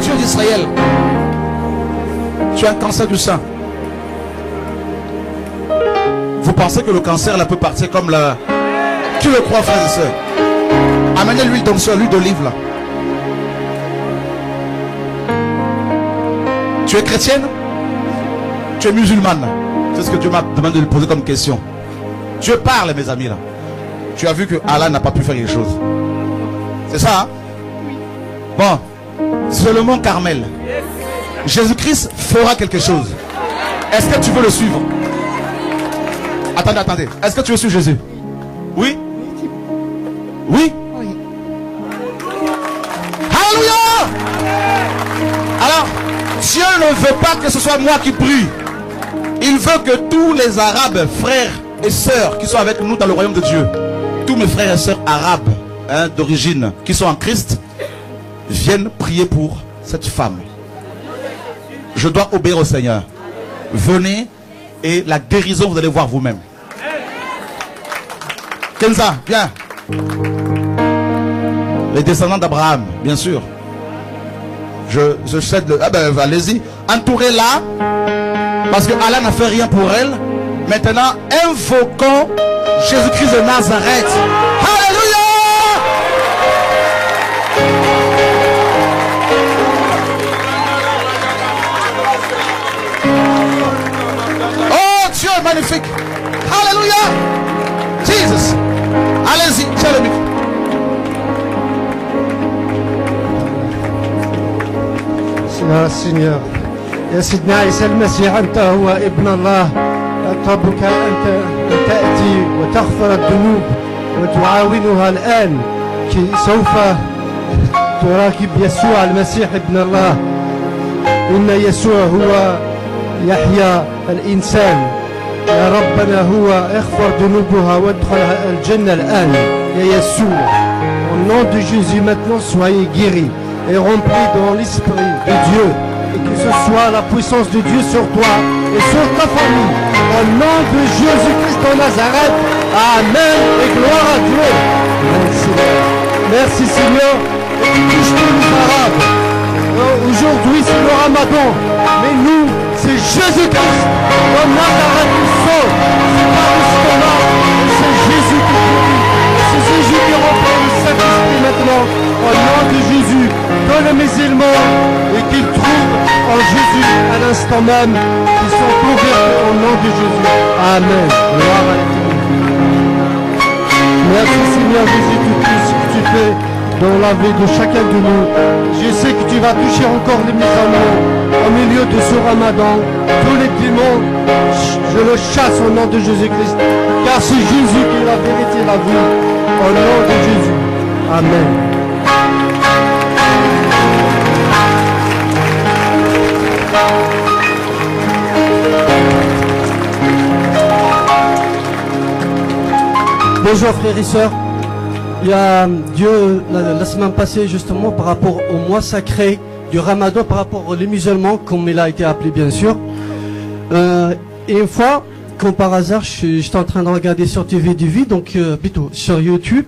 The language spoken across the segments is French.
Dieu d'Israël, tu as un cancer du sein. Vous pensez que le cancer là peut partir comme la... Qui le croit, frères et sœurs? Amenez l'huile d'onction, l'huile d'olive là. Tu es chrétienne? Tu es musulmane? C'est ce que Dieu m'a demandé de lui poser comme question. Dieu parle, mes amis là. Tu as vu que Allah n'a pas pu faire quelque chose. C'est ça, hein? Bon, c'est le mont Carmel. Jésus-Christ fera quelque chose. Est-ce que tu veux le suivre? Attendez, attendez. Est-ce que tu veux suivre Jésus? Oui? Oui? Alléluia! Alors, Dieu ne veut pas que ce soit moi qui prie. Il veut que tous les Arabes, frères et sœurs qui sont avec nous dans le royaume de Dieu, tous mes frères et sœurs arabes d'origine qui sont en Christ, viennent prier pour cette femme. Je dois obéir au Seigneur. Venez et la guérison, vous allez voir vous-même. Kenza, viens. Les descendants d'Abraham, bien sûr. Je cède le... Ah ben, allez-y. Entourez-la. Parce que Allah n'a fait rien pour elle. Maintenant, invoquons Jésus-Christ de Nazareth. Alléluia! Oh, Dieu est magnifique. Alléluia! Jesus. Allez-y, tiens le micro. يا سينيور يا سيدنا عيسى المسيح أنت هو ابن الله. أطلبك أن تأتي وتغفر الذنوب وتعاونها الآن كي سوف تراقب يسوع المسيح ابن الله. إن يسوع هو يحيى الإنسان. يا ربنا هو اغفر ذنوبها وادخلها الجنة الآن يا يسوع. Au nom de Jésus maintenant soyez guéris et remplis dans l'esprit de Dieu et que ce soit la puissance de Dieu sur toi et sur ta famille. Au nom de Jésus-Christ de Nazareth. Amen et gloire à Dieu. Merci, merci Seigneur. Et tu touches tous les Arabes. Aujourd'hui c'est le Ramadan, mais nous c'est Jésus-Christ de Nazareth qui sauve. C'est pas l'estomac, c'est Jésus qui guérit. C'est Jésus qui remplit le Saint-Esprit maintenant. Au nom de Jésus, donne les musulmans et qu'ils trouvent en Jésus à l'instant même, qu'ils sont convertis au nom de Jésus. Amen. Gloire à Dieu. Merci Seigneur Jésus pour tout ce que tu fais dans la vie de chacun de nous. Je sais que tu vas toucher encore les musulmans au milieu de ce Ramadan. Tous les démons, je le chasse au nom de Jésus-Christ. Car c'est Jésus qui est la vérité et la vie. Au nom de Jésus. Amen. Bonjour frères et sœurs. Il y a Dieu la semaine passée justement par rapport au mois sacré du Ramadan, par rapport aux musulmans comme il a été appelé bien sûr. Et une fois, comme par hasard, j'étais en train de regarder sur TV, donc plutôt sur YouTube.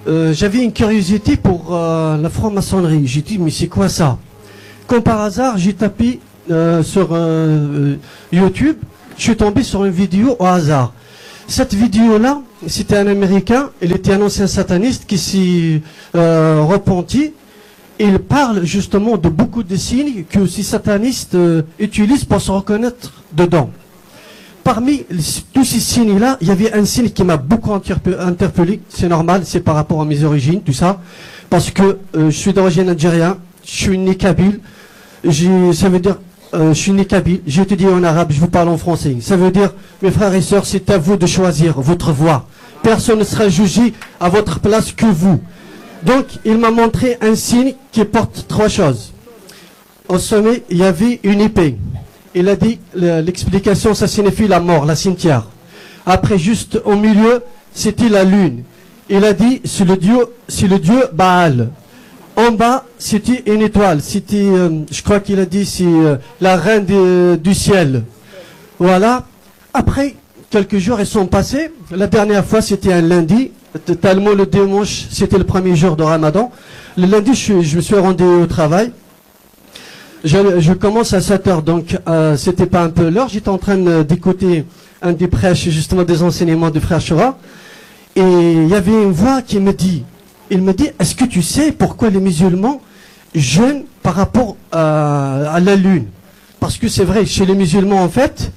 J'avais une curiosité pour la franc-maçonnerie. J'ai dit mais c'est quoi ça? Comme par hasard, j'ai tapé sur YouTube, je suis tombé sur une vidéo au hasard. Cette vidéo-là, c'était un Américain, il était un ancien sataniste qui s'est repenti. Il parle justement de beaucoup de signes que ces satanistes utilisent pour se reconnaître dedans. Parmi tous ces signes-là, il y avait un signe qui m'a beaucoup interpellé. C'est normal, c'est par rapport à mes origines, tout ça. Parce que je suis d'origine algérienne, je suis né kabyle. Ça veut dire, je suis né kabyle, je te dis en arabe, je vous parle en français. Ça veut dire, mes frères et sœurs, c'est à vous de choisir votre voie. Personne ne sera jugé à votre place que vous. Donc, il m'a montré un signe qui porte trois choses. Au sommet, il y avait une épée. Il a dit, l'explication, ça signifie la mort, la cimetière. Après, juste au milieu, c'était la lune. Il a dit, c'est le dieu Baal. En bas, c'était une étoile. C'était, je crois qu'il a dit, c'est la reine du ciel. Voilà. Après, quelques jours, ils sont passés. La dernière fois, c'était un lundi. Tellement le dimanche, c'était le premier jour de Ramadan. Le lundi, je me suis rendu au travail. Je commence à 7 heures, donc c'était pas un peu l'heure. J'étais en train d'écouter un des prêches, justement des enseignements du frère Chora. Et il y avait une voix qui me dit, il me dit, est-ce que tu sais pourquoi les musulmans jeûnent par rapport à la lune? Parce que c'est vrai, chez les musulmans en fait,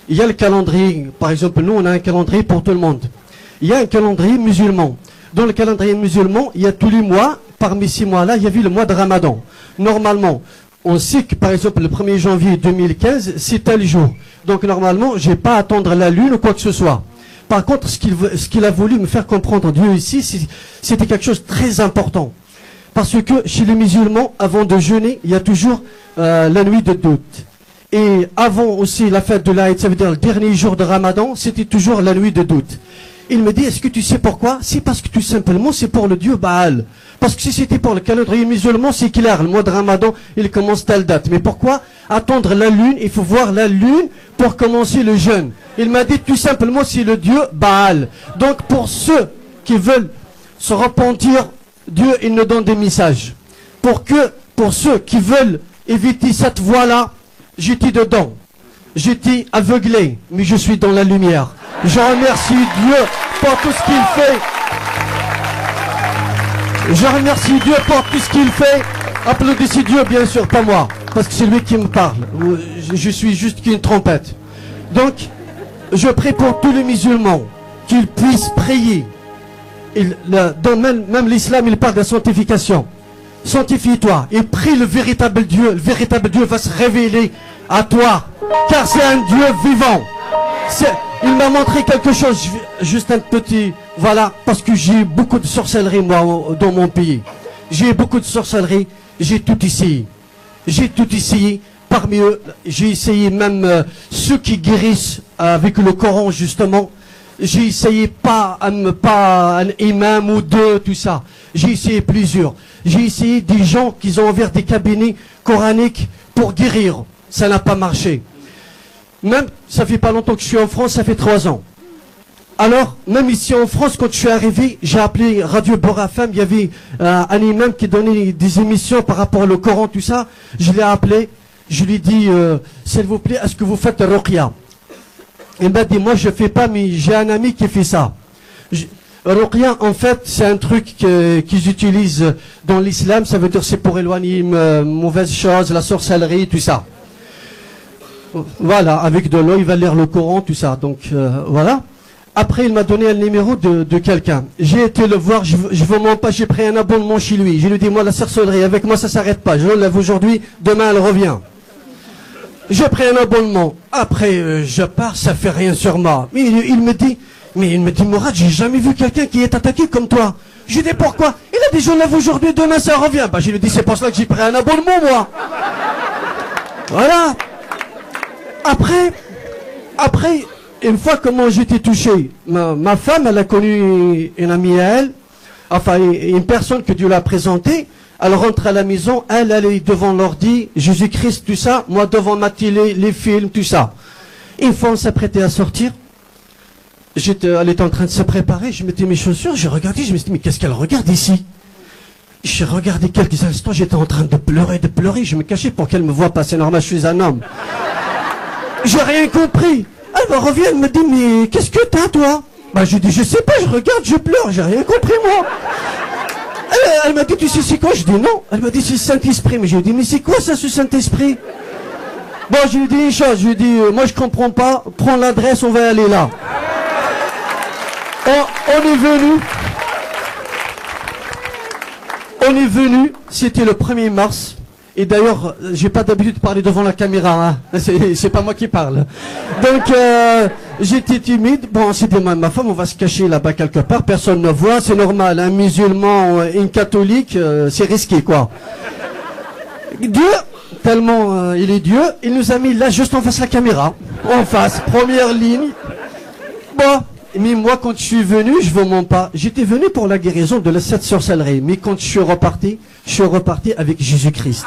il y a le calendrier. Par exemple, nous on a un calendrier pour tout le monde. Il y a un calendrier musulman. Dans le calendrier musulman, il y a tous les mois. Parmi ces mois-là, il y avait le mois de Ramadan. Normalement, on sait que par exemple le 1er janvier 2015, c'est tel jour. Donc normalement, je n'ai pas à attendre la lune ou quoi que ce soit. Par contre, ce qu'il a voulu me faire comprendre Dieu ici, c'était quelque chose de très important. Parce que chez les musulmans, avant de jeûner, il y a toujours la nuit de doute. Et avant aussi la fête de l'Aïd, ça veut dire le dernier jour de Ramadan, c'était toujours la nuit de doute. Il me dit, est-ce que tu sais pourquoi? C'est parce que tout simplement, c'est pour le dieu Baal. Parce que si c'était pour le calendrier musulman, c'est clair, le mois de Ramadan, il commence telle date. Mais pourquoi attendre la lune? Il faut voir la lune pour commencer le jeûne. Il m'a dit tout simplement, c'est le dieu Baal. Donc pour ceux qui veulent se repentir, Dieu, il nous donne des messages. Pour ceux qui veulent éviter cette voie-là, j'étais dedans. J'étais aveuglé, mais je suis dans la lumière. Je remercie Dieu pour tout ce qu'il fait. Je remercie Dieu pour tout ce qu'il fait. Applaudissez Dieu, bien sûr, pas moi, parce que c'est lui qui me parle. Je suis juste qu'une trompette. Donc, je prie pour tous les musulmans qu'ils puissent prier. Même l'islam, il parle de la sanctification. Sanctifie-toi et prie le véritable Dieu. Le véritable Dieu va se révéler à toi, car c'est un Dieu vivant. Il m'a montré quelque chose, juste un petit, voilà, parce que j'ai beaucoup de sorcellerie, moi, dans mon pays. J'ai beaucoup de sorcellerie, j'ai tout essayé. J'ai tout essayé. Parmi eux, j'ai essayé même ceux qui guérissent avec le Coran, justement. J'ai essayé pas un imam ou deux, tout ça. J'ai essayé plusieurs. J'ai essayé des gens qui ont ouvert des cabinets coraniques pour guérir. Ça n'a pas marché. Même, ça fait pas longtemps que je suis en France, ça fait 3 ans. Alors, même ici en France, quand je suis arrivé, j'ai appelé Radio Bora FM, il y avait un imam qui donnait des émissions par rapport au Coran, tout ça. Je l'ai appelé, je lui ai dit, s'il vous plaît, est-ce que vous faites Ruqya? Il m'a dit, moi je fais pas, mais j'ai un ami qui fait ça. Ruqya, en fait, c'est un truc qu'ils utilisent dans l'islam, ça veut dire c'est pour éloigner mauvaises choses, la sorcellerie, tout ça. Voilà, avec de l'eau, il va lire le Coran, tout ça. Donc, voilà. Après, il m'a donné un numéro de quelqu'un. J'ai été le voir, je vous mens pas, j'ai pris un abonnement chez lui. Je lui ai dit, moi, la sorcellerie, avec moi, ça s'arrête pas. Je l'enlève aujourd'hui, demain, elle revient. J'ai pris un abonnement. Après, je pars, ça fait rien sur moi. Mais il me dit, Mourad, j'ai jamais vu quelqu'un qui est attaqué comme toi. Je lui ai dit, pourquoi? Il a dit, je l'enlève aujourd'hui, demain, ça revient. Bah, je lui ai dit, c'est pour cela que j'ai pris un abonnement, moi. Voilà. Après, une fois que moi j'étais touché, ma femme, elle a connu une amie à elle, enfin une personne que Dieu l'a présentée. Elle rentre à la maison, elle est devant l'ordi, Jésus-Christ, tout ça, moi devant ma télé, les films, tout ça. Une fois on s'apprêtait à sortir, elle était en train de se préparer, je mettais mes chaussures, j'ai regardé, je me suis dit, mais qu'est-ce qu'elle regarde ici? J'ai regardé quelques instants, j'étais en train de pleurer, je me cachais pour qu'elle me voie pas, c'est normal, je suis un homme. J'ai rien compris. Elle me revient, elle me dit, mais qu'est-ce que t'as, toi? Bah, je dis, je sais pas, je regarde, je pleure, j'ai rien compris, moi. Elle m'a dit, tu sais, c'est quoi? Je dis, non. Elle m'a dit, c'est le Saint-Esprit. Mais je lui ai dit, mais c'est quoi ça, ce Saint-Esprit? Bon, je lui ai dit une chose, je lui ai dit, moi, je comprends pas, prends l'adresse, on va aller là. On est venu, c'était le 1er mars. Et d'ailleurs, j'ai pas d'habitude de parler devant la caméra, hein. C'est pas moi qui parle. Donc, j'étais timide. Bon, on s'est dit, ma femme, on va se cacher là-bas quelque part, personne ne voit, c'est normal. Un musulman et une catholique, c'est risqué, quoi. Dieu, tellement il est Dieu, il nous a mis là, juste en face de la caméra. En face, première ligne. Bon, mais moi, quand je suis venu, je vous mens pas, j'étais venu pour la guérison de cette sorcellerie. Mais quand je suis reparti avec Jésus-Christ.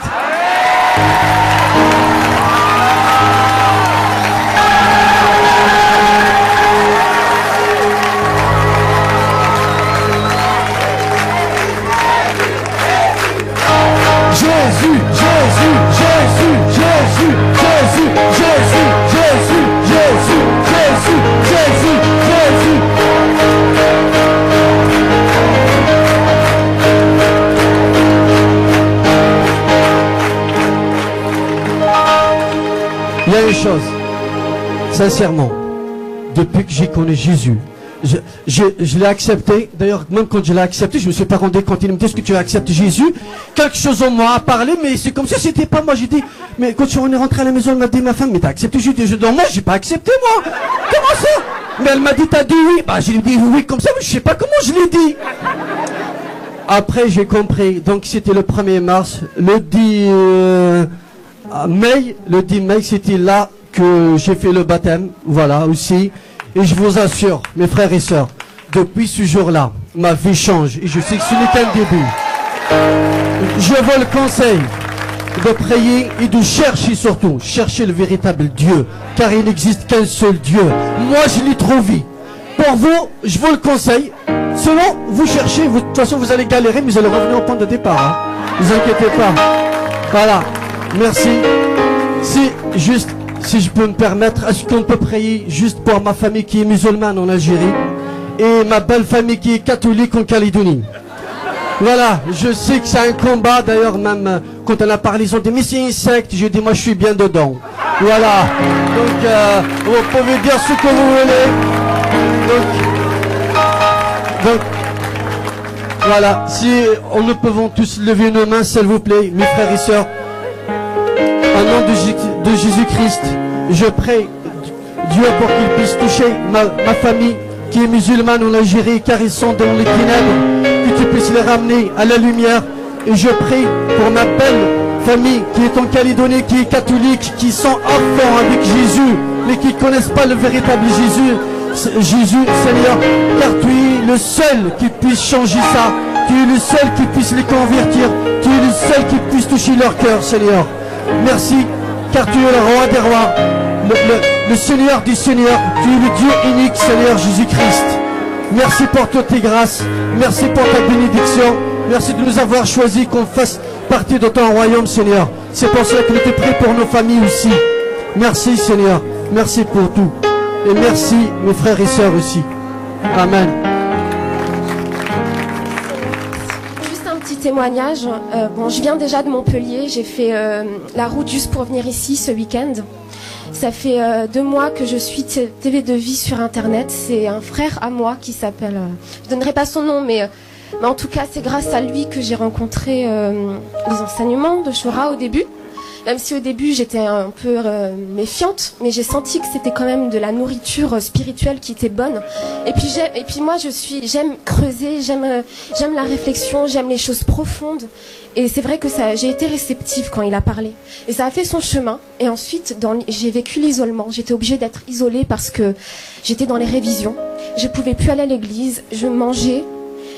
Jésus, Jésus, Jésus. Jésus, Jésus, Jésus, Jésus, Jésus, Jésus, Jésus, Jésus, Jésus. Il y a une chose, sincèrement, depuis que j'ai connu Jésus, je l'ai accepté. D'ailleurs, même quand je l'ai accepté, je ne me suis pas rendu compte. Il me dit, est-ce que tu acceptes Jésus? Quelque chose en moi a parlé, mais c'est comme si c'était pas moi. J'ai dit, mais quand on est rentré à la maison, elle m'a dit, ma femme, mais t'as accepté Jésus? Je dis, non, moi, j'ai pas accepté, moi. Comment ça? Mais elle m'a dit, t'as dit oui. Bah, j'ai dit oui comme ça, mais je sais pas comment je l'ai dit. Après, j'ai compris. Donc, c'était le 1er mars. Le 10 mai, c'était là que j'ai fait le baptême. Voilà, aussi. Et je vous assure, mes frères et sœurs, depuis ce jour-là, ma vie change. Et je sais que ce n'est qu'un début. Je vous le conseille de prier et de chercher surtout. Chercher le véritable Dieu. Car il n'existe qu'un seul Dieu. Moi, je l'ai trouvé. Pour vous, je vous le conseille. Sinon, vous cherchez. De toute façon, vous allez galérer, mais vous allez revenir au point de départ. Hein. Ne vous inquiétez pas. Voilà. Merci. Si je peux me permettre, est-ce qu'on peut prier juste pour ma famille qui est musulmane en Algérie et ma belle famille qui est catholique en Calédonie? Voilà, je sais que c'est un combat, d'ailleurs même quand on a parlé, ils ont dit mais c'est une secte, j'ai dit moi je suis bien dedans. Voilà, donc vous pouvez dire ce que vous voulez. Donc voilà, si nous pouvons tous lever nos mains s'il vous plaît, mes frères et sœurs. Au nom de Jésus-Christ, je prie Dieu pour qu'il puisse toucher ma famille qui est musulmane en Algérie, car ils sont dans les ténèbres, que tu puisses les ramener à la lumière. Et je prie pour ma belle famille qui est en Calédonie, qui est catholique, qui sont enfants avec Jésus, mais qui ne connaissent pas le véritable Jésus, Seigneur, car tu es le seul qui puisse changer ça, tu es le seul qui puisse les convertir, tu es le seul qui puisse toucher leur cœur, Seigneur. Merci, car tu es le roi des rois, le Seigneur des seigneurs, tu es le Dieu unique, Seigneur Jésus-Christ. Merci pour toutes tes grâces, merci pour ta bénédiction, merci de nous avoir choisi qu'on fasse partie de ton royaume, Seigneur. C'est pour cela que nous te prions pour nos familles aussi. Merci, Seigneur, merci pour tout. Et merci, mes frères et sœurs aussi. Amen. Témoignage. Bon, je viens déjà de Montpellier. J'ai fait la route juste pour venir ici ce week-end. Ça fait 2 mois que je suis TV de vie sur Internet. C'est un frère à moi qui s'appelle... je donnerai pas son nom, mais en tout cas, c'est grâce à lui que j'ai rencontré les enseignements de Shura au début. Même si au début j'étais un peu méfiante, mais j'ai senti que c'était quand même de la nourriture spirituelle qui était bonne. Et puis moi j'aime creuser, j'aime la réflexion, j'aime les choses profondes. Et c'est vrai que j'ai été réceptive quand il a parlé. Et ça a fait son chemin. Et ensuite j'ai vécu l'isolement. J'étais obligée d'être isolée parce que j'étais dans les révisions. Je pouvais plus aller à l'église, je mangeais.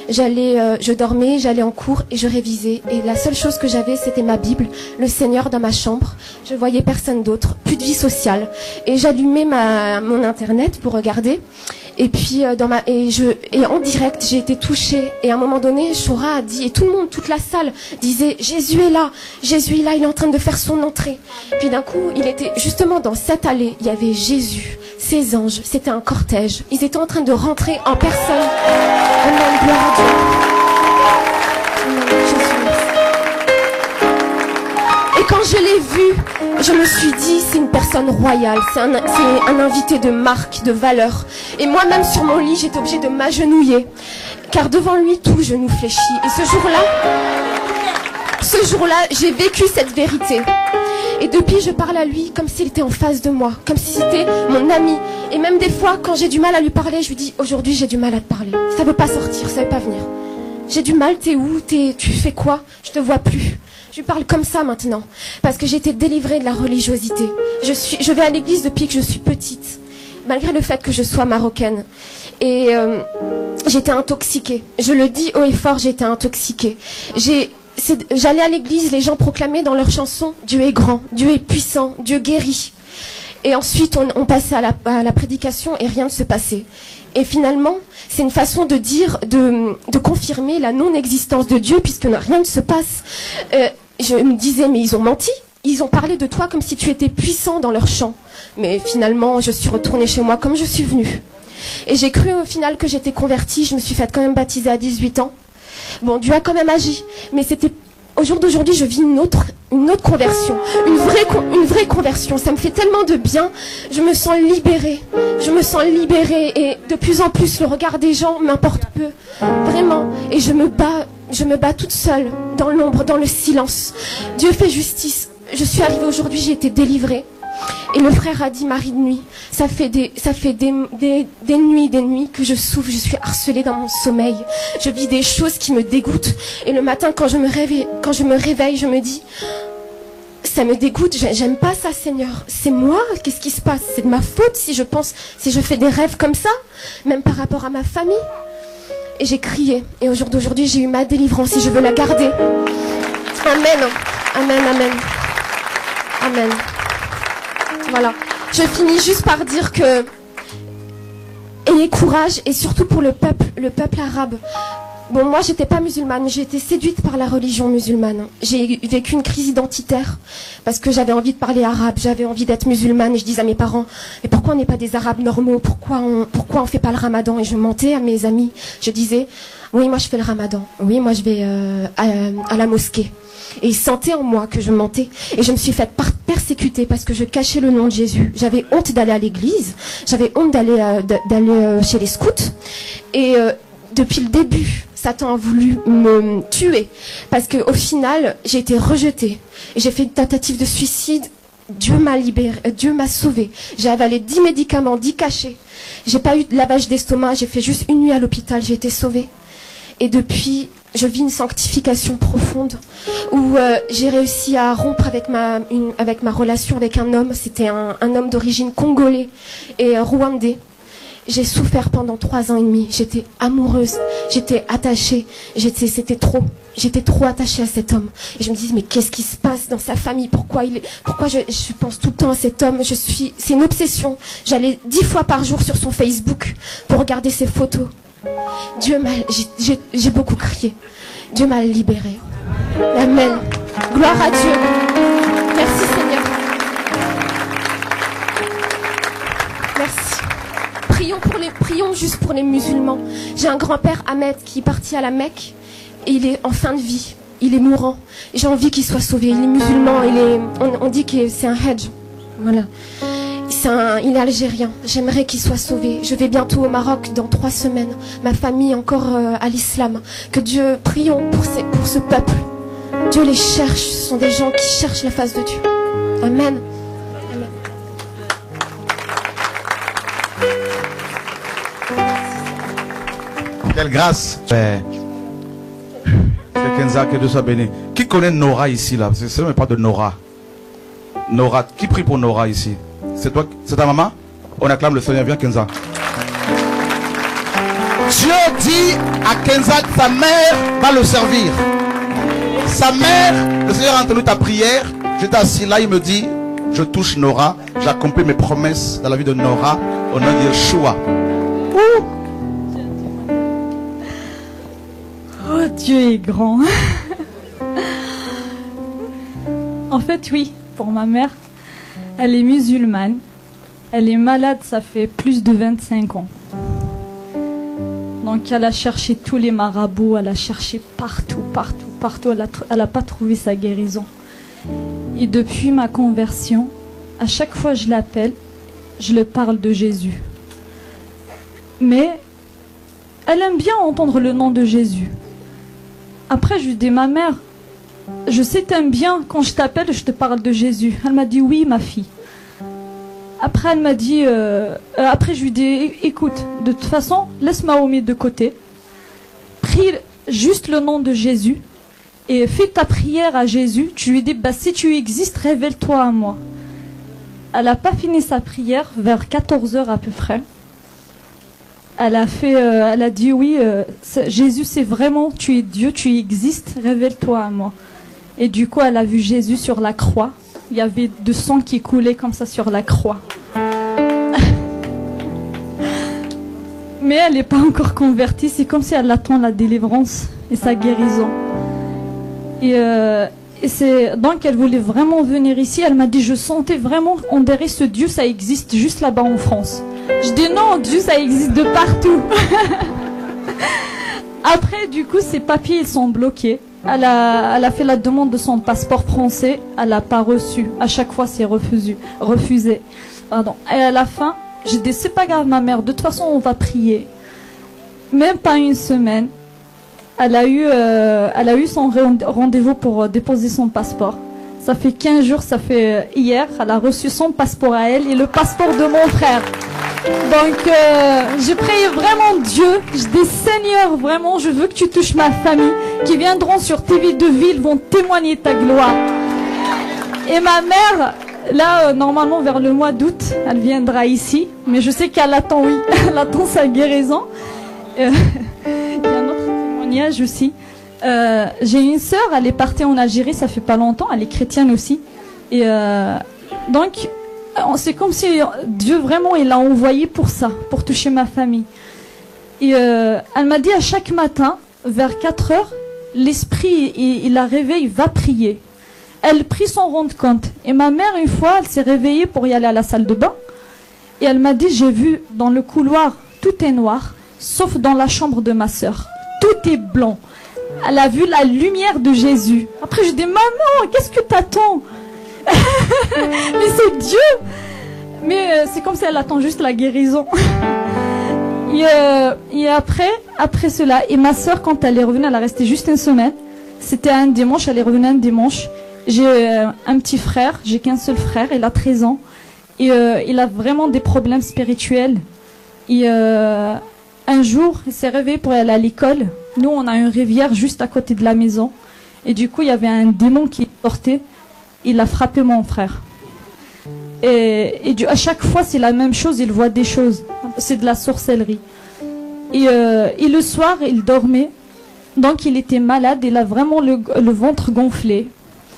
Je dormais, j'allais en cours et je révisais. Et la seule chose que j'avais, c'était ma Bible, le Seigneur dans ma chambre. Je voyais personne d'autre, plus de vie sociale. Et j'allumais mon Internet pour regarder. Et puis et en direct, j'ai été touchée. Et à un moment donné, Shura a dit, et tout le monde, toute la salle disait, Jésus est là, il est en train de faire son entrée. Puis d'un coup, il était justement dans cette allée, il y avait Jésus, ses anges, c'était un cortège. Ils étaient en train de rentrer en personne. Amen, gloire à Dieu. Amen, Jésus. Et quand je l'ai vu, je me suis dit, c'est une personne royale, c'est un invité de marque, de valeur. Et moi-même sur mon lit, j'étais obligée de m'agenouiller, car devant lui, tout genou fléchit. Et ce jour-là, j'ai vécu cette vérité. Et depuis, je parle à lui comme s'il était en face de moi, comme si c'était mon ami. Et même des fois, quand j'ai du mal à lui parler, je lui dis, aujourd'hui, j'ai du mal à te parler. Ça veut pas sortir, ça veut pas venir. J'ai du mal, t'es où? Tu fais quoi? Je te vois plus. Je lui parle comme ça maintenant, parce que j'ai été délivrée de la religiosité. Je vais à l'église depuis que je suis petite, malgré le fait que je sois marocaine. Et j'étais intoxiquée. Je le dis haut et fort, j'étais intoxiquée. J'allais à l'église, les gens proclamaient dans leurs chansons « Dieu est grand, Dieu est puissant, Dieu guérit ». Et ensuite, on passait à la prédication et rien ne se passait. Et finalement, c'est une façon de dire, de confirmer la non-existence de Dieu, puisque rien ne se passe. Je me disais, mais ils ont menti. ils ont parlé de toi comme si tu étais puissant dans leur chant. Mais finalement, je suis retournée chez moi comme je suis venue. Et j'ai cru au final que j'étais convertie. Je me suis faite quand même baptiser à 18 ans. Bon, Dieu a quand même agi. Mais c'était... Au jour d'aujourd'hui, je vis une autre conversion. Une vraie conversion. Ça me fait tellement de bien. Je me sens libérée. Je me sens libérée. Et de plus en plus, le regard des gens m'importe peu. Vraiment. Et je me bats toute seule, dans l'ombre, dans le silence. Dieu fait justice. Je suis arrivée aujourd'hui, j'ai été délivrée. Et le frère a dit, Marie de nuit, ça fait des nuits que je souffre, je suis harcelée dans mon sommeil. Je vis des choses qui me dégoûtent. Et le matin, quand je me réveille, je me dis, ça me dégoûte, j'aime pas ça, Seigneur. C'est moi, qu'est-ce qui se passe? C'est de ma faute si je fais des rêves comme ça, même par rapport à ma famille. Et j'ai crié. Et au jour d'aujourd'hui, j'ai eu ma délivrance et je veux la garder. Amen. Amen, amen. Amen. Voilà. Je finis juste par dire que ayez courage, et surtout pour le peuple arabe. Bon, moi, j'étais pas musulmane, j'ai été séduite par la religion musulmane. J'ai vécu une crise identitaire parce que j'avais envie de parler arabe, j'avais envie d'être musulmane, et je disais à mes parents, mais pourquoi on n'est pas des arabes normaux? Pourquoi on fait pas le ramadan? Et je mentais à mes amis. Je disais, oui, moi je fais le ramadan. Oui, moi je vais à la mosquée. Et ils sentaient en moi que je mentais. Et je me suis faite persécuter parce que je cachais le nom de Jésus. J'avais honte d'aller à l'église. J'avais honte d'aller chez les scouts. Et depuis le début, Satan a voulu me tuer. Parce qu'au final, j'ai été rejetée. Et j'ai fait une tentative de suicide. Dieu m'a libérée. Dieu m'a sauvée. J'ai avalé 10 médicaments, 10 cachets. J'ai pas eu de lavage d'estomac. J'ai fait juste une nuit à l'hôpital. J'ai été sauvée. Et depuis, je vis une sanctification profonde où j'ai réussi à rompre avec ma relation avec un homme. C'était un homme d'origine congolais et rwandais. J'ai souffert pendant 3 ans et demi. J'étais amoureuse, j'étais attachée, c'était trop. J'étais trop attachée à cet homme. Et je me disais, mais qu'est-ce qui se passe dans sa famille? Pourquoi je pense tout le temps à cet homme? C'est une obsession. J'allais 10 fois par jour sur son Facebook pour regarder ses photos. J'ai beaucoup crié. Dieu m'a libérée. Amen. Gloire à Dieu. Merci Seigneur. Merci. Prions juste pour les musulmans. J'ai un grand-père Ahmed qui est parti à la Mecque et il est en fin de vie. Il est mourant. J'ai envie qu'il soit sauvé. Il est musulman. On dit que c'est un hajj. Voilà. Il est algérien. J'aimerais qu'il soit sauvé. Je vais bientôt au Maroc dans 3 semaines. Ma famille encore à l'islam. Que Dieu, prions pour ce peuple. Dieu les cherche. Ce sont des gens qui cherchent la face de Dieu. Amen. Amen. Quelle grâce. C'est Kenza, que Dieu soit béni. Qui connaît Nora ici là? C'est même pas de Nora. Nora, qui prie pour Nora ici? C'est toi, c'est ta maman? On acclame le Seigneur. Viens Kenza. Dieu dit à Kenza que sa mère va le servir. Sa mère, le Seigneur a entendu ta prière. J'étais assis là, il me dit, je touche Nora. J'accomplis mes promesses dans la vie de Nora au nom de Yeshua. Oh, Dieu est grand. En fait, oui, pour ma mère, elle est musulmane. Elle est malade, ça fait plus de 25 ans. Donc elle a cherché tous les marabouts, elle a cherché partout. Elle n'a pas trouvé sa guérison. Et depuis ma conversion, à chaque fois que je l'appelle, je lui parle de Jésus. Mais elle aime bien entendre le nom de Jésus. Après, je lui dis, ma mère, je sais t'aimes bien, quand je t'appelle, je te parle de Jésus. Elle m'a dit, oui, ma fille. Après, elle m'a dit, après, je lui dis, écoute, de toute façon, laisse Mahomet de côté. Prie juste le nom de Jésus et fais ta prière à Jésus. Tu lui dis, bah, si tu existes, révèle-toi à moi. Elle n'a pas fini sa prière, vers 14 h à peu près. Elle a dit, oui, Jésus, c'est vraiment, tu es Dieu, tu existes, révèle-toi à moi. Et du coup, elle a vu Jésus sur la croix. Il y avait du sang qui coulait comme ça sur la croix. Mais elle n'est pas encore convertie. C'est comme si elle attend la délivrance et sa guérison. Et Et c'est donc elle voulait vraiment venir ici. Elle m'a dit, je sentais vraiment, on dirait ce Dieu, ça existe juste là-bas en France. Je dis non, Dieu, ça existe de partout. Après, du coup, ses papiers, ils sont bloqués. Elle a fait la demande de son passeport français. Elle n'a pas reçu. À chaque fois, c'est refusé. Pardon. Et à la fin, j'ai dit, c'est pas grave, ma mère. De toute façon, on va prier. Même pas une semaine. Elle a eu son rendez-vous pour déposer son passeport. Ça fait 15 jours, ça fait hier. Elle a reçu son passeport à elle et le passeport de mon frère. Donc, je prie vraiment Dieu. Je dis, Seigneur, vraiment, je veux que tu touches ma famille, qui viendront sur TV2 Ville, vont témoigner ta gloire. Et ma mère, là, normalement, vers le mois d'août, elle viendra ici. Mais je sais qu'elle attend, oui, elle attend sa guérison. Il y a un autre témoignage aussi. J'ai une sœur, elle est partie en Algérie, ça fait pas longtemps, elle est chrétienne aussi. Et donc, c'est comme si Dieu vraiment il l'a envoyé pour ça, pour toucher ma famille. Et elle m'a dit à chaque matin, vers 4 heures, l'esprit, il la réveille, va prier. Elle prie sans rendre compte. Et ma mère, une fois, elle s'est réveillée pour y aller à la salle de bain. Et elle m'a dit, j'ai vu dans le couloir, tout est noir, sauf dans la chambre de ma sœur. Tout est blanc. Elle a vu la lumière de Jésus. Après, je dis, maman, qu'est-ce que t'attends? Mais c'est Dieu. Mais c'est comme si elle attend juste la guérison. Et après cela, et ma soeur, quand elle est revenue, elle a resté juste une semaine. C'était un dimanche, elle est revenue un dimanche. J'ai un petit frère, j'ai qu'un seul frère, il a 13 ans. Et il a vraiment des problèmes spirituels. Et un jour, il s'est réveillé pour aller à l'école. Nous, on a une rivière juste à côté de la maison. Et du coup, il y avait un démon qui sortait. Il a frappé mon frère. Et à chaque fois, c'est la même chose, il voit des choses. C'est de la sorcellerie. Et le soir, il dormait. Donc, il était malade, il a vraiment le ventre gonflé.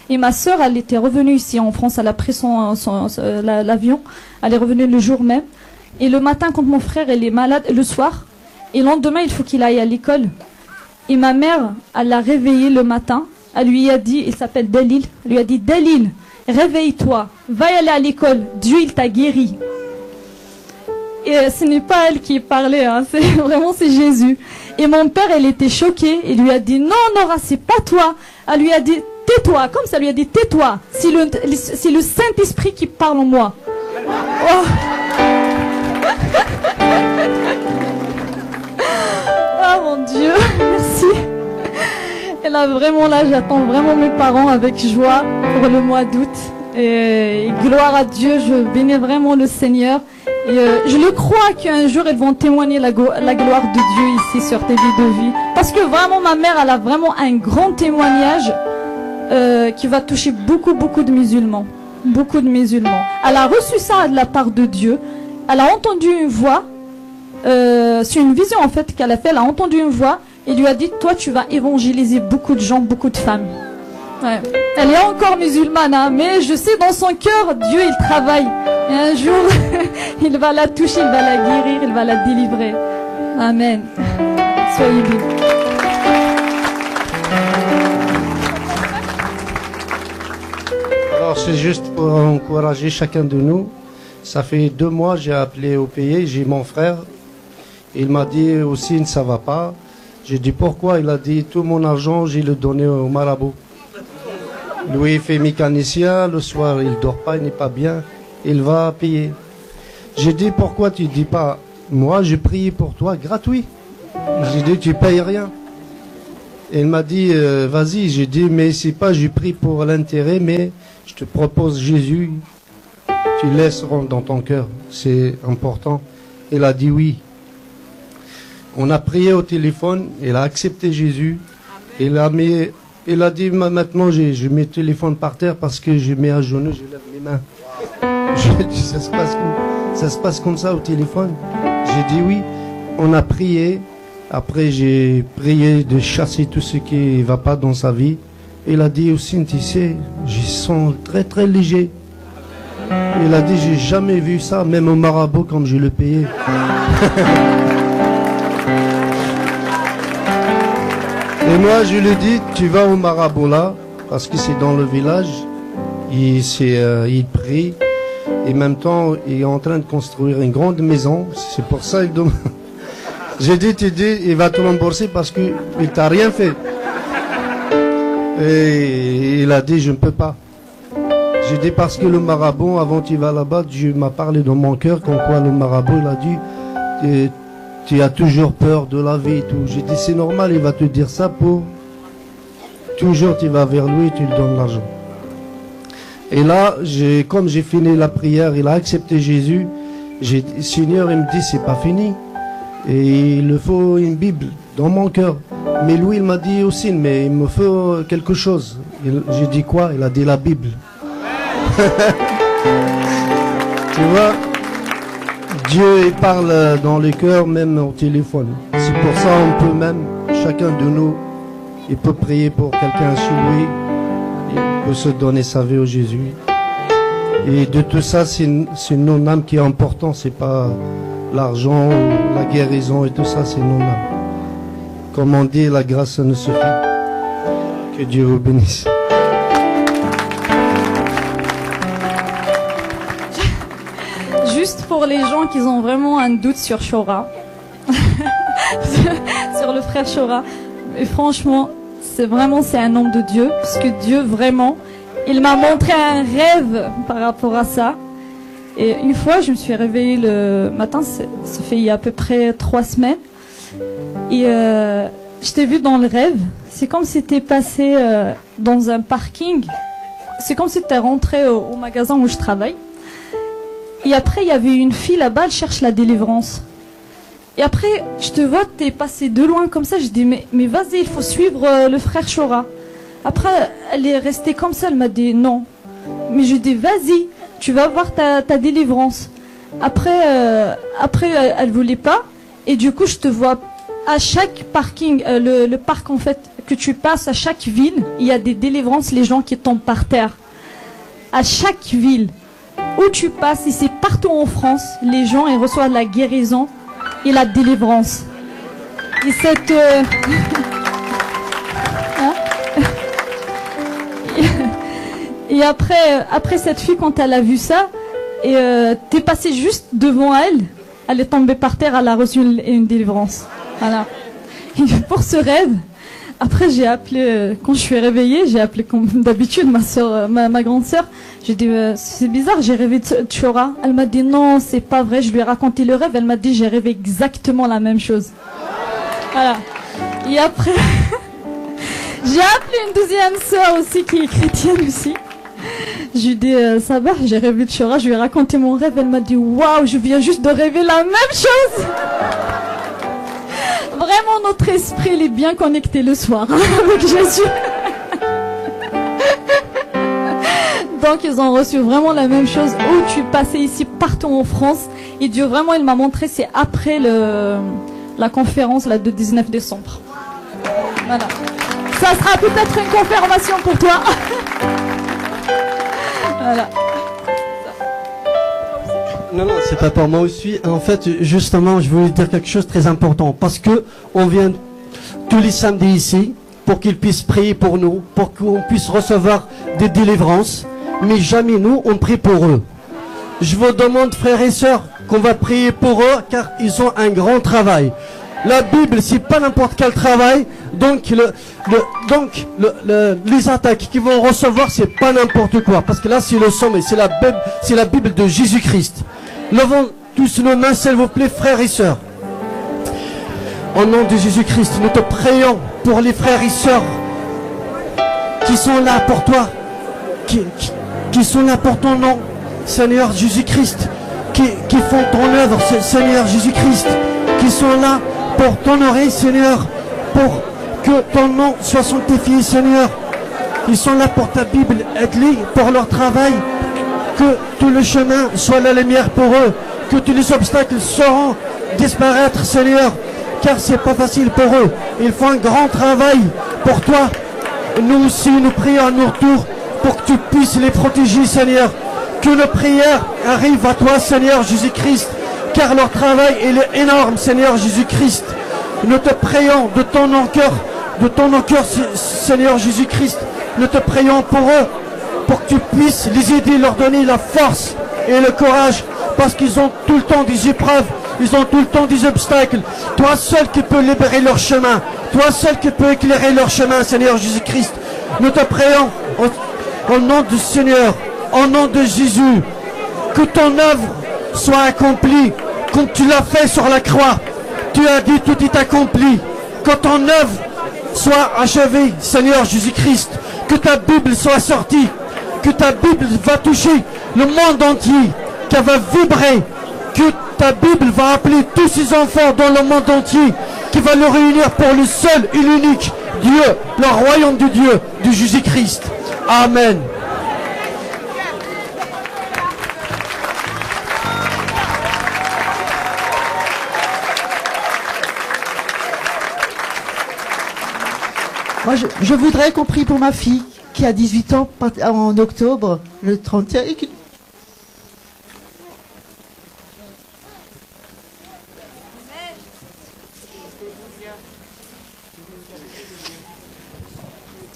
Et ma sœur, elle était revenue ici en France, elle a pris l'avion. Elle est revenue le jour même. Et le matin, quand mon frère il est malade, le soir, et le lendemain, il faut qu'il aille à l'école. Et ma mère, elle l'a réveillé le matin. Elle lui a dit, il s'appelle Dalil, elle lui a dit, Dalil, réveille-toi, va y aller à l'école, Dieu il t'a guéri. Et ce n'est pas elle qui parlait, hein, c'est Jésus. Et mon père, il était choqué, il lui a dit, non Nora, c'est pas toi. Elle lui a dit, tais-toi, comme ça, elle lui a dit, tais-toi, c'est le Saint-Esprit qui parle en moi. Oh. Oh mon Dieu, merci. Et là, vraiment, là, j'attends vraiment mes parents avec joie pour le mois d'août. Et gloire à Dieu, je bénis vraiment le Seigneur. Et je le crois qu'un jour, ils vont témoigner la gloire de Dieu ici sur TV2 Vie. Parce que vraiment, ma mère, elle a vraiment un grand témoignage qui va toucher beaucoup de musulmans. Beaucoup de musulmans. Elle a reçu ça de la part de Dieu. Elle a entendu une voix. C'est une vision, en fait, qu'elle a fait. Elle a entendu une voix. Il lui a dit, toi tu vas évangéliser beaucoup de gens, beaucoup de femmes. Ouais. Elle est encore musulmane, hein, mais je sais dans son cœur, Dieu il travaille. Et un jour, il va la toucher, il va la guérir, il va la délivrer. Amen. Soyez bénis. Alors c'est juste pour encourager chacun de nous. Ça fait 2 mois, j'ai appelé au pays, j'ai mon frère. Il m'a dit aussi, ça va pas. J'ai dit pourquoi? Il a dit tout mon argent, j'ai le donné au marabout. Lui, il fait mécanicien, le soir, il dort pas, il n'est pas bien, il va payer. J'ai dit pourquoi tu dis pas, moi, j'ai prié pour toi gratuit. J'ai dit tu payes rien. Et il m'a dit vas-y. J'ai dit mais c'est pas, j'ai pris pour l'intérêt, mais je te propose Jésus. Tu laisses rentrer dans ton cœur, c'est important. Il a dit oui. On a prié au téléphone, il a accepté Jésus. Il a dit maintenant je mets le téléphone par terre parce que je mets à genoux, je lève les mains. J'ai dit ça se passe comme ça au téléphone. J'ai dit oui. On a prié. Après j'ai prié de chasser tout ce qui ne va pas dans sa vie. Il a dit aussi, tu sais, je sens très léger. Il a dit j'ai jamais vu ça, même au marabout comme je le payais. Et moi, je lui dis, tu vas au marabout là, parce que c'est dans le village. Il prie. Et en même temps, il est en train de construire une grande maison. C'est pour ça qu'il demande. J'ai dit, il va te rembourser parce qu'il t'a rien fait. Et il a dit, je ne peux pas. J'ai dit, parce que le marabout, avant qu'il va là-bas, Dieu m'a parlé dans mon cœur, comme quoi le marabout, il a dit, tu as toujours peur de la vie et tout. J'ai dit, c'est normal, il va te dire ça pour... Toujours, tu vas vers lui et tu lui donnes l'argent. Et là, comme j'ai fini la prière, il a accepté Jésus. Seigneur, il me dit, c'est pas fini. Et il me faut une Bible dans mon cœur. Mais lui, il m'a dit aussi, mais il me faut quelque chose. J'ai dit quoi? Il a dit la Bible. Tu vois, Dieu il parle dans les cœurs, même au téléphone. C'est pour ça on peut même, chacun de nous, il peut prier pour quelqu'un chez lui. Il peut se donner sa vie au Jésus. Et de tout ça, c'est notre âme qui est important. C'est pas l'argent, la guérison et tout ça, c'est notre âme. Comme on dit, la grâce ne suffit. Que Dieu vous bénisse. Juste pour les gens qui ont vraiment un doute sur Shora, sur le frère Shora, et franchement, c'est un homme de Dieu, parce que Dieu vraiment, il m'a montré un rêve par rapport à ça. Et une fois, je me suis réveillée le matin, ça fait il y a à peu près 3 semaines, et je t'ai vu dans le rêve. C'est comme si tu étais passé dans un parking, c'est comme si tu es rentré au magasin où je travaille. Et après, il y avait une fille là-bas, elle cherche la délivrance. Et après, je te vois, t'es passé de loin comme ça. Je dis, mais vas-y, il faut suivre le frère Shora. Après, elle est restée comme ça, elle m'a dit non. Mais je dis, vas-y, tu vas voir ta délivrance. Après, elle voulait pas. Et du coup, je te vois à chaque parking, le parc en fait, que tu passes, à chaque ville, il y a des délivrances, les gens qui tombent par terre. À chaque ville où tu passes, et c'est partout en France, les gens ils reçoivent la guérison et la délivrance. Et cette hein? Et après cette fille, quand elle a vu ça, et t'es passé juste devant elle, elle est tombée par terre, elle a reçu une délivrance. Voilà. Et pour ce rêve, après j'ai appelé, quand je suis réveillée, j'ai appelé comme d'habitude ma soeur, ma grande sœur. J'ai dit c'est bizarre, j'ai rêvé de Shora. Elle m'a dit non, c'est pas vrai. Je lui ai raconté le rêve. Elle m'a dit j'ai rêvé exactement la même chose. Voilà. Et après, j'ai appelé une deuxième sœur aussi qui est chrétienne aussi. Je lui ai dit ça va, j'ai rêvé de Shora. Je lui ai raconté mon rêve. Elle m'a dit waouh, je viens juste de rêver la même chose. Vraiment, notre esprit il est bien connecté le soir avec Jésus. Donc ils ont reçu vraiment la même chose. Où tu passais ici partout en France. Et Dieu vraiment il m'a montré, c'est après la conférence là, de 19 décembre. Voilà. Ça sera peut-être une confirmation pour toi. Voilà. Non, c'est pas pour moi aussi. En fait, justement, je voulais dire quelque chose de très important. Parce que on vient tous les samedis ici pour qu'ils puissent prier pour nous, pour qu'on puisse recevoir des délivrances. Mais jamais nous, on prie pour eux. Je vous demande, frères et sœurs, qu'on va prier pour eux, car ils ont un grand travail. La Bible, c'est pas n'importe quel travail. Donc, les attaques qu'ils vont recevoir, c'est pas n'importe quoi. Parce que là, c'est le sommet, c'est la Bible de Jésus-Christ. Levons tous nos mains, s'il vous plaît, frères et sœurs. Au nom de Jésus-Christ, nous te prions pour les frères et sœurs qui sont là pour toi, qui sont là pour ton nom, Seigneur Jésus-Christ, qui font ton œuvre, Seigneur Jésus-Christ, qui sont là pour t'honorer, Seigneur, pour que ton nom soit sanctifié, Seigneur. Ils sont là pour ta Bible, aide-les pour leur travail, que tout le chemin soit la lumière pour eux, que tous les obstacles sauront disparaître, Seigneur, car c'est pas facile pour eux. Ils font un grand travail pour toi. Nous aussi, nous prions à notre tour pour que tu puisses les protéger, Seigneur. Que nos prières arrivent à toi, Seigneur Jésus-Christ, car leur travail il est énorme, Seigneur Jésus-Christ. Nous te prions de ton cœur, Seigneur Jésus-Christ, nous te prions pour eux, pour que tu puisses les aider, leur donner la force et le courage, parce qu'ils ont tout le temps des épreuves, ils ont tout le temps des obstacles. Toi seul qui peux libérer leur chemin, toi seul qui peux éclairer leur chemin, Seigneur Jésus-Christ. Nous te prions au nom du Seigneur, au nom de Jésus, que ton œuvre soit accomplie comme tu l'as fait sur la croix. Tu as dit tout est accompli. Que ton œuvre soit achevée, Seigneur Jésus-Christ. Que ta Bible soit sortie. Que ta Bible va toucher le monde entier. Qu'elle va vibrer. Que ta Bible va appeler tous ces enfants dans le monde entier. Qui va le réunir pour le seul et l'unique Dieu, le royaume de Dieu, de Jésus-Christ. Amen. Moi, je voudrais qu'on prie pour ma fille qui a 18 ans en octobre, le 31.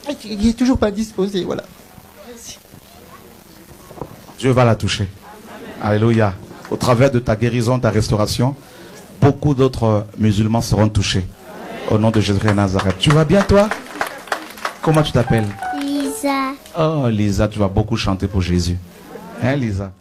Et qui n'est toujours pas disposé, voilà. Merci. Dieu va la toucher. Alléluia. Au travers de ta guérison, ta restauration, beaucoup d'autres musulmans seront touchés. Au nom de Jésus de Nazareth. Tu vas bien, toi? Comment tu t'appelles? Lisa. Oh, Lisa, tu vas beaucoup chanter pour Jésus. Hein, Lisa?